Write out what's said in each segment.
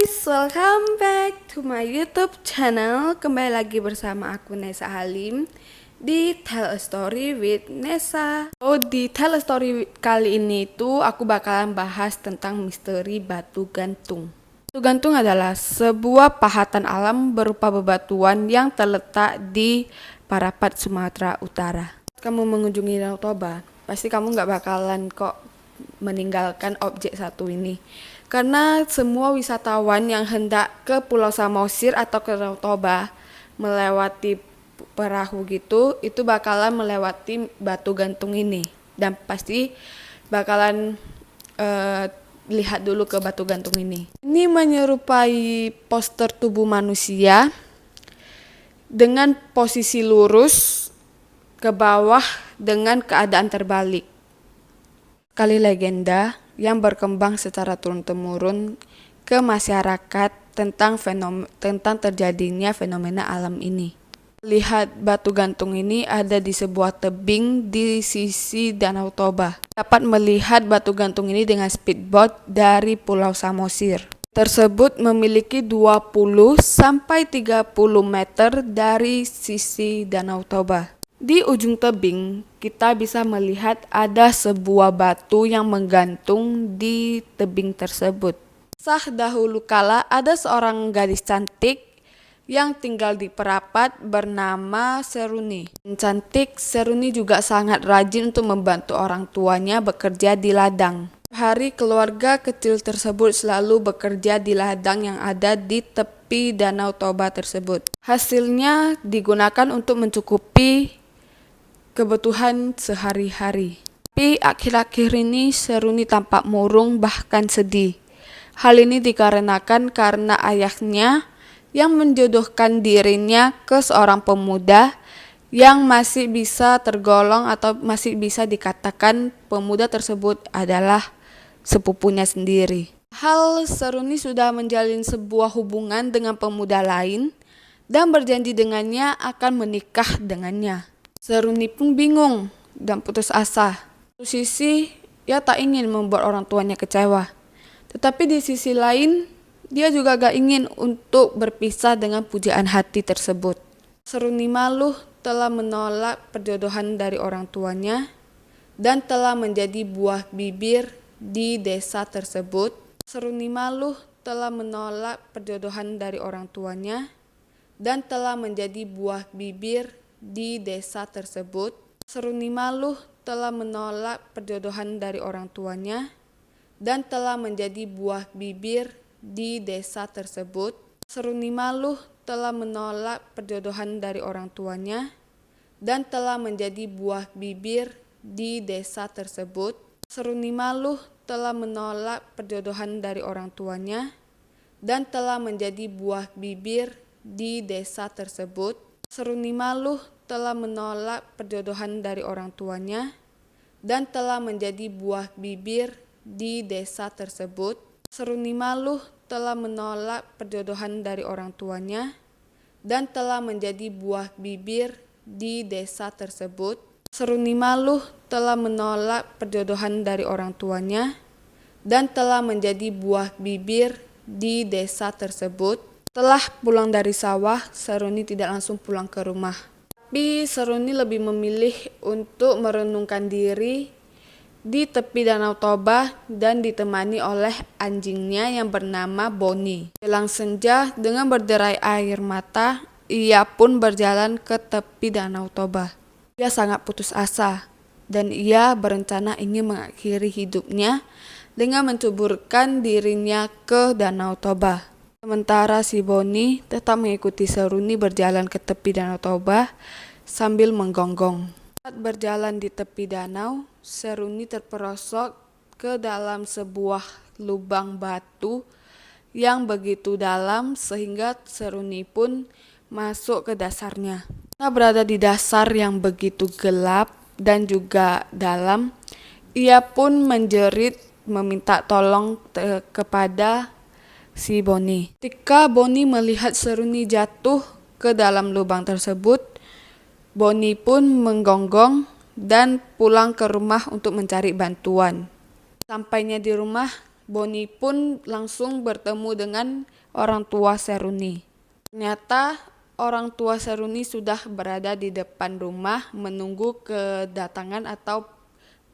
guys, welcome back to my YouTube channel. Kembali lagi bersama aku Nesa Halim di Tell a Story with Nesa. Di Tell a Story kali ini tuh aku bakalan bahas tentang misteri batu gantung. Batu gantung adalah sebuah pahatan alam berupa bebatuan yang terletak di Parapat, Sumatera Utara. Kamu mengunjungi Danau Toba, pasti kamu nggak bakalan kok meninggalkan objek satu ini. Karena semua wisatawan yang hendak ke Pulau Samosir atau ke Danau Toba melewati perahu gitu, itu bakalan melewati batu gantung ini. Dan pasti bakalan lihat dulu ke batu gantung ini. Ini menyerupai poster tubuh manusia dengan posisi lurus ke bawah dengan keadaan terbalik. Kali legenda yang berkembang secara turun-temurun ke masyarakat tentang terjadinya fenomena alam ini. Lihat batu gantung ini ada di sebuah tebing di sisi Danau Toba. Dapat melihat batu gantung ini dengan speedboat dari Pulau Samosir. Tersebut memiliki 20 sampai 30 meter dari sisi Danau Toba. Di ujung tebing, kita bisa melihat ada sebuah batu yang menggantung di tebing tersebut. Dahulu kala ada seorang gadis cantik yang tinggal di Parapat bernama Seruni. Cantik, Seruni juga sangat rajin untuk membantu orang tuanya bekerja di ladang. Hari keluarga kecil tersebut selalu bekerja di ladang yang ada di tepi Danau Toba tersebut. Hasilnya digunakan untuk mencukupi kebutuhan sehari-hari. Tapi akhir-akhir ini Seruni tampak murung bahkan sedih. Hal ini dikarenakan karena ayahnya yang menjodohkan dirinya ke seorang pemuda yang masih bisa tergolong atau masih bisa dikatakan pemuda tersebut adalah sepupunya sendiri. Seruni sudah menjalin sebuah hubungan dengan pemuda lain dan berjanji dengannya akan menikah dengannya. Seruni pun bingung dan putus asa. Di sisi, ia tak ingin membuat orang tuanya kecewa. Tetapi di sisi lain, dia juga gak ingin untuk berpisah dengan pujaan hati tersebut. Seruni malu telah menolak perjodohan dari orang tuanya dan telah menjadi buah bibir di desa tersebut. Seruni malu telah menolak perjodohan dari orang tuanya dan telah menjadi buah bibir di desa tersebut. Seruni malu telah menolak perjodohan dari orang tuanya dan telah menjadi buah bibir di desa tersebut. Seruni malu telah menolak perjodohan dari orang tuanya dan telah menjadi buah bibir di desa tersebut. Seruni malu telah menolak perjodohan dari orang tuanya dan telah menjadi buah bibir di desa tersebut. Seruni malu telah menolak perjodohan dari orang tuanya dan telah menjadi buah bibir di desa tersebut. Seruni malu telah menolak perjodohan dari orang tuanya dan telah menjadi buah bibir di desa tersebut. Seruni malu telah menolak perjodohan dari orang tuanya dan telah menjadi buah bibir di desa tersebut. Setelah pulang dari sawah, Seruni tidak langsung pulang ke rumah. Tapi Seruni lebih memilih untuk merenungkan diri di tepi Danau Toba dan ditemani oleh anjingnya yang bernama Boni. Jelang senja, dengan berderai air mata, ia pun berjalan ke tepi Danau Toba. Ia sangat putus asa dan ia berencana ingin mengakhiri hidupnya dengan menceburkan dirinya ke Danau Toba. Sementara si Boni tetap mengikuti Seruni berjalan ke tepi Danau Toba sambil menggonggong. Saat berjalan di tepi danau, Seruni terperosok ke dalam sebuah lubang batu yang begitu dalam sehingga Seruni pun masuk ke dasarnya. Karena berada di dasar yang begitu gelap dan juga dalam, ia pun menjerit meminta tolong kepada si Boni. Ketika Boni melihat Seruni jatuh ke dalam lubang tersebut, Boni pun menggonggong dan pulang ke rumah untuk mencari bantuan. Sampainya di rumah, Boni pun langsung bertemu dengan orang tua Seruni. Ternyata orang tua Seruni sudah berada di depan rumah menunggu kedatangan atau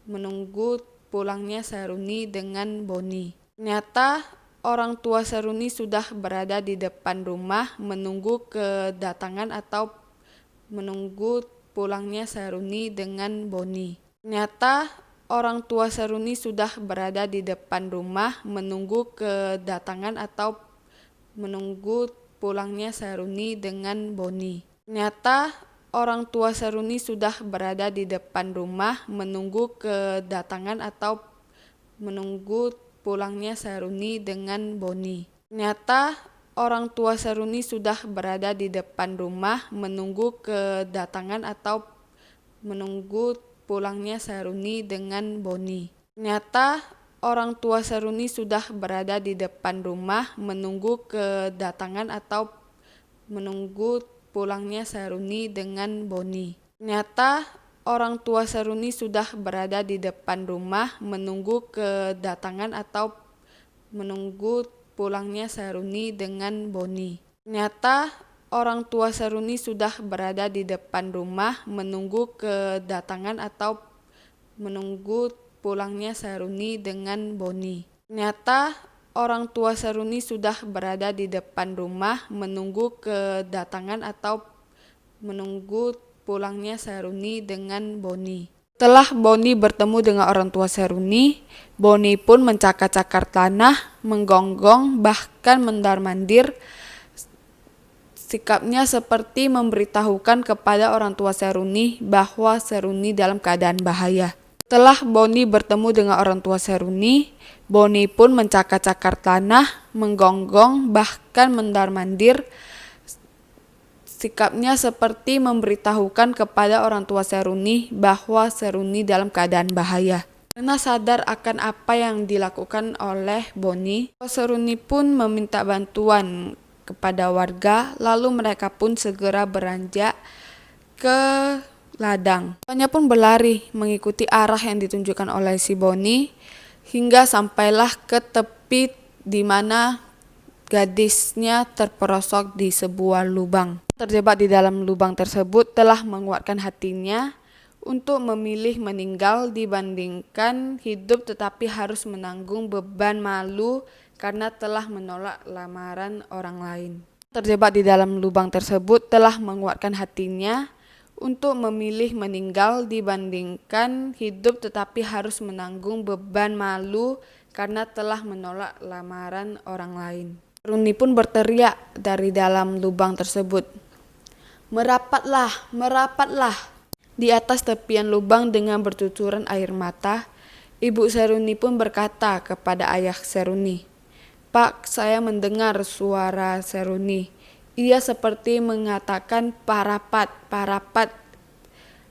menunggu pulangnya Seruni dengan Boni. Ternyata orang tua Seruni sudah berada di depan rumah menunggu kedatangan atau menunggu pulangnya Seruni dengan Boni. Ternyata orang tua Seruni sudah berada di depan rumah menunggu kedatangan atau menunggu pulangnya Seruni dengan Boni. Ternyata orang tua Seruni sudah berada di depan rumah menunggu kedatangan atau menunggu pulangnya Seruni dengan Boni. Ternyata orang tua Seruni sudah berada di depan rumah menunggu kedatangan atau menunggu pulangnya Seruni dengan Boni. Ternyata orang tua Seruni sudah berada di depan rumah menunggu kedatangan atau menunggu pulangnya Seruni dengan Boni. Ternyata orang tua Seruni sudah berada di depan rumah menunggu kedatangan atau menunggu pulangnya Seruni dengan Boni. Ternyata orang tua Seruni sudah berada di depan rumah menunggu kedatangan atau menunggu pulangnya Seruni dengan Boni. Ternyata orang tua Seruni sudah berada di depan rumah menunggu kedatangan atau menunggu pulangnya Seruni dengan Boni. Setelah Boni bertemu dengan orang tua Seruni, Boni pun mencakar-cakar tanah, menggonggong, bahkan mendar-mandir. Sikapnya seperti memberitahukan kepada orang tua Seruni bahwa Seruni dalam keadaan bahaya. Setelah Boni bertemu dengan orang tua Seruni, Boni pun mencakar-cakar tanah, menggonggong, bahkan mendar-mandir. Sikapnya seperti memberitahukan kepada orang tua Seruni bahwa Seruni dalam keadaan bahaya. Karena sadar akan apa yang dilakukan oleh Boni, Seruni pun meminta bantuan kepada warga, lalu mereka pun segera beranjak ke ladang. Semuanya pun berlari mengikuti arah yang ditunjukkan oleh si Boni hingga sampailah ke tepi di mana gadisnya terperosok di sebuah lubang. Terjebak di dalam lubang tersebut telah menguatkan hatinya untuk memilih meninggal dibandingkan hidup tetapi harus menanggung beban malu karena telah menolak lamaran orang lain. Terjebak di dalam lubang tersebut telah menguatkan hatinya untuk memilih meninggal dibandingkan hidup tetapi harus menanggung beban malu karena telah menolak lamaran orang lain. Seruni pun berteriak dari dalam lubang tersebut, "Merapatlah, merapatlah!" Di atas tepian lubang dengan bercucuran air mata, ibu Seruni pun berkata kepada ayah Seruni, "Pak, saya mendengar suara Seruni. Ia seperti mengatakan parapat, parapat,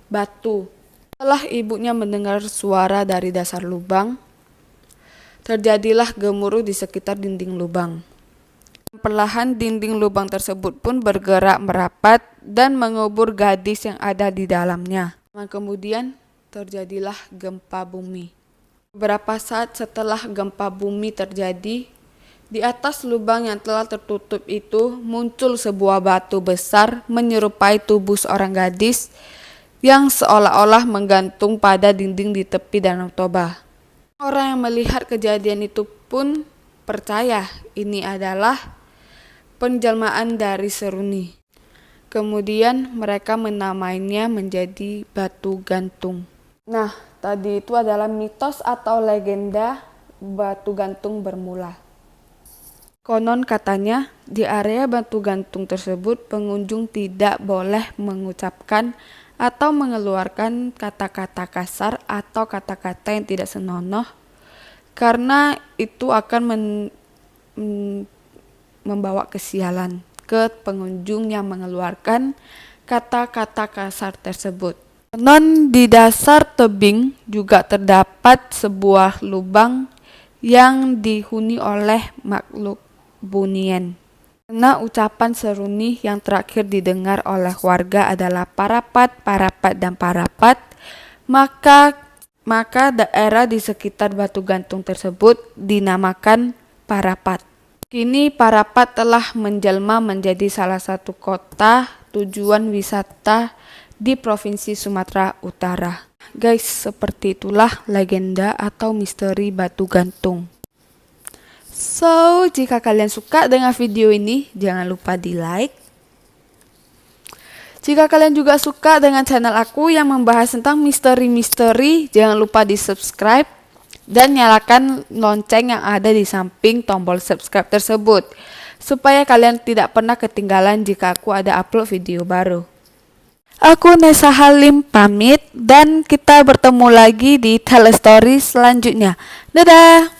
batu." Setelah ibunya mendengar suara dari dasar lubang, terjadilah gemuruh di sekitar dinding lubang. Perlahan dinding lubang tersebut pun bergerak merapat dan mengubur gadis yang ada di dalamnya. Kemudian terjadilah gempa bumi. Beberapa saat setelah gempa bumi terjadi, di atas lubang yang telah tertutup itu muncul sebuah batu besar menyerupai tubuh seorang gadis yang seolah-olah menggantung pada dinding di tepi Danau Toba. Orang yang melihat kejadian itu pun percaya ini adalah penjelmaan dari Seruni. Kemudian mereka menamainya menjadi batu gantung. Nah, tadi itu adalah mitos atau legenda batu gantung bermula. Konon katanya di area batu gantung tersebut pengunjung tidak boleh mengucapkan atau mengeluarkan kata-kata kasar atau kata-kata yang tidak senonoh karena itu akan membawa kesialan ke pengunjung yang mengeluarkan kata-kata kasar tersebut. Konon di dasar tebing juga terdapat sebuah lubang yang dihuni oleh makhluk bunien. Karena ucapan Seruni yang terakhir didengar oleh warga adalah parapat, parapat, dan parapat, maka Maka daerah di sekitar batu gantung tersebut dinamakan Parapat. Kini Parapat telah menjelma menjadi salah satu kota tujuan wisata di Provinsi Sumatera Utara. Guys, seperti itulah legenda atau misteri batu gantung. So, jika kalian suka dengan video ini, jangan lupa di like. Jika kalian juga suka dengan channel aku yang membahas tentang misteri-misteri, jangan lupa di subscribe dan nyalakan lonceng yang ada di samping tombol subscribe tersebut, supaya kalian tidak pernah ketinggalan jika aku ada upload video baru. Aku Nessa Halim pamit dan kita bertemu lagi di Tell a Story selanjutnya. Dadah!